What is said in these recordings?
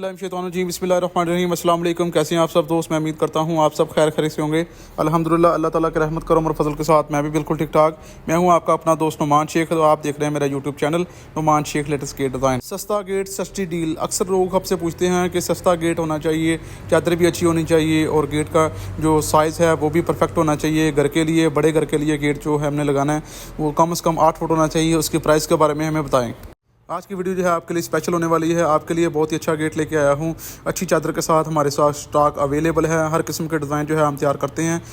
औज़ुबिल्लाहिमिनश्शैतानिर्रजीम बिस्मिल्लाहिर्रहमानिर्रहीम। अस्सलाम वालेकुम। कैसे हैं आप सब दोस्त? मैं उम्मीद करता हूँ आप सब खैर खैरियत से होंगे। अल्हम्दुलिल्लाह, अल्लाह ताला के रहमत करम और फजल के साथ मैं भी बिल्कुल ठीक ठाक। मैं हूँ आपका अपना दोस्त नुमान शेख। तो आप देख रहे हैं मेरा YouTube channel Numan Shaikh latest gate design. सस्ता गेट सस्ती डील। अक्सर लोग आपसे पूछते हैं कि सस्ता गेट होना चाहिए, चादर भी अच्छी होनी चाहिए और गेट का जो साइज़ है वो भी परफेक्ट होना चाहिए। घर के लिए, बड़े घर के लिए गेट जो है हमने लगाना है वो कम से कम 8 फुट होना चाहिए। उसके प्राइस के बारे में हमें बताएं। आज की वीडियो जो है आपके लिए स्पेशल होने वाली है। आपके लिए बहुत ही अच्छा गेट लेके आया हूँ। अच्छी चादर के साथ हमारे साथ स्टॉक अवेलेबल है। हर किस्म के डिज़ाइन जो है हम तैयार करते हैं।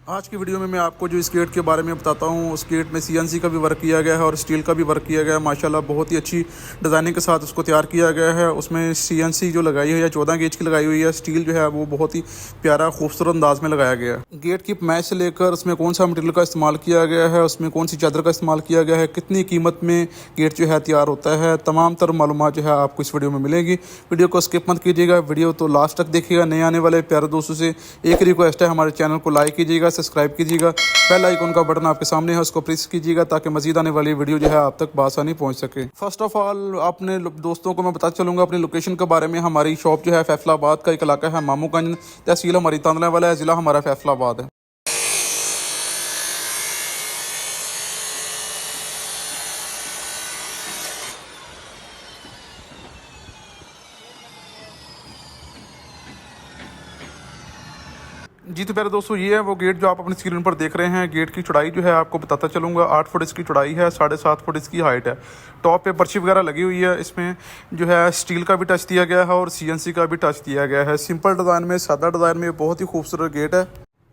आज की वीडियो में मैं आपको जो इस गेट के बारे में बताता हूँ, उस गेट में CNC का भी वर्क किया गया है और स्टील का भी वर्क किया गया है। माशाल्लाह बहुत ही अच्छी डिज़ाइनिंग के साथ उसको तैयार किया गया है। उसमें CNC जो लगाई हुई है 14 गेज की लगाई हुई है। स्टील जो है वो बहुत ही प्यारा खूबसूरत अंदाज में लगाया गया है। गेट की पैमाइश से लेकर उसमें कौन सा मटीरियल का इस्तेमाल किया गया है, उसमें कौन सी चादर का इस्तेमाल किया गया है, कितनी कीमत में गेट जो है तैयार होता है, तमाम तर मालूमात जो है आपको इस वीडियो में मिलेगी। वीडियो को स्किप मत कीजिएगा, वीडियो तो लास्ट तक देखिएगा। नए आने वाले प्यारे दोस्तों से एक रिक्वेस्ट है, हमारे चैनल को लाइक कीजिएगा, सब्सक्राइब कीजिएगा। बेल आइकन का बटन आपके सामने है, उसको प्रेस कीजिएगा ताकि मजीद आने वाली वीडियो जो है आप तक बआसानी पहुंच सके। फर्स्ट ऑफ ऑल अपने दोस्तों को मैं बताता चलूँगा अपनी लोकेशन के बारे में। हमारी शॉप जो है फैसलाबाद का एक इलाका है मामूगंज, तहसील हमारी तांदलावाला है, ज़िला हमारा फैसलाबाद है। जी तो प्यारे दोस्तों, ये है वो गेट जो आप अपनी स्क्रीन पर देख रहे हैं। गेट की चौड़ाई जो है आपको बताता चलूँगा, 8 फुट इसकी चौड़ाई है, 7.5 फुट इसकी हाइट है। टॉप पे पर्ची वगैरह लगी हुई है। इसमें जो है स्टील का भी टच दिया गया है और CNC का भी टच दिया गया है। सिंपल डिज़ाइन में, सादा डिज़ाइन में बहुत ही खूबसूरत गेट है।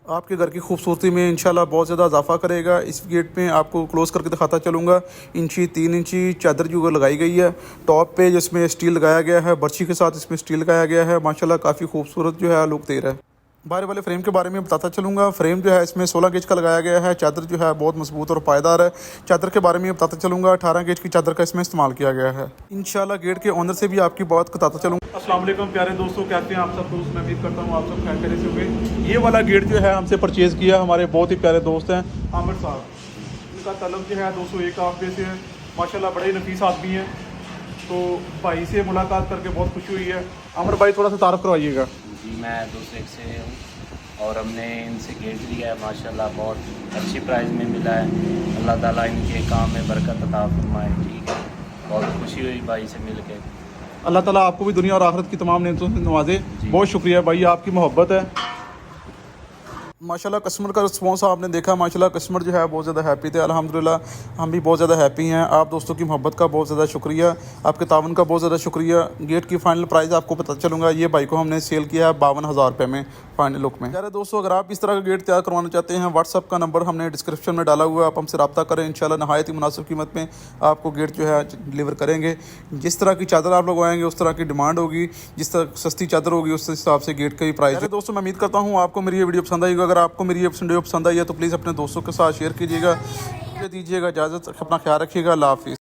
आपके घर की खूबसूरती में इंशाल्लाह बहुत ज़्यादा इजाफा करेगा। इस गेट में आपको क्लोज करके दिखाता चलूँगा। 3 इंची चादर जो लगाई गई है टॉप पे, जिसमें स्टील लगाया गया है, बर्ची के साथ इसमें स्टील लगाया गया है। माशाल्लाह काफ़ी खूबसूरत जो है लुक दे रहा है। बाहर वाले फ्रेम के बारे में बताता चलूँगा। फ्रेम जो है इसमें 16 गेज का लगाया गया है। चादर जो है बहुत मजबूत और पायदार है। चादर के बारे में बताता चलूँगा, 18 गेज की चादर का इसमें इस्तेमाल किया गया है। इंशाल्लाह गेट के ओनर से भी आपकी बात बताता चलूँगा। अस्सलाम वालेकुम प्यारे दोस्तों, कैसे हैं आप सब दोस्त? मैं उम्मीद करता हूँ आप सब खैर से होंगे। ये वाला गेट जो है हमसे परचेज़ किया हमारे बहुत ही प्यारे दोस्त हैं आमिर साहब। इनका तलब जो है 201 आफे से है। माशाल्लाह बड़े ही नफीस आदमी हैं। तो भाई से मुलाकात करके बहुत खुशी हुई है। आमिर भाई थोड़ा सा तारफ़ करवाइएगा। जी मैं 201 से हूँ और हमने इनसे गेट लिया है। माशाल्लाह बहुत अच्छी प्राइस में मिला है। अल्लाह ताला इनके काम में बरकत अता फरमाए। ठीक है, बहुत खुशी हुई भाई से मिल के। अल्लाह ताला आपको भी दुनिया और आखिरत की तमाम नेमतों से नवाजे। बहुत शुक्रिया भाई, आपकी मोहब्बत है। माशाल्लाह कस्टमर का रिस्पॉन्स आपने देखा। माशाल्लाह कस्टमर जो है बहुत ज़्यादा हैप्पी थे। अल्हम्दुलिल्लाह हम भी बहुत ज़्यादा हैप्पी हैं। आप दोस्तों की मोहब्बत का बहुत ज़्यादा शुक्रिया, आपके तावन का बहुत ज़्यादा शुक्रिया। गेट की फाइनल प्राइस आपको पता चलूँगा। ये भाई को हमने सेल किया है 52,000 रुपये में फाइनल लुक में। यार दोस्तों, अगर आप इस तरह का गेट तैयार करवाना चाहते हैं, व्हाट्सअप का नंबर हमने डिस्क्रिप्शन में डाला हुआ है, आप हमसे रब्ता करें। इंशाल्लाह नहायत ही मुनासिब कीमत में आपको गेट जो है डिलीवर करेंगे। जिस तरह की चादर आप लगवाएंगे उस तरह की डिमांड होगी, जिस तरह सस्ती चादर होगी उस हिसाब से गेट का ही प्राइस है। दोस्तों मैं उम्मीद करता हूँ आपको मेरी ये वीडियो पसंद आएगी। अगर आपको मेरी ये वीडियो पसंद आई है तो प्लीज़ अपने दोस्तों के साथ शेयर कीजिएगा, दीजिएगा इजाज़त। अपना ख्याल रखिएगा। अल्लाह हाफिज़।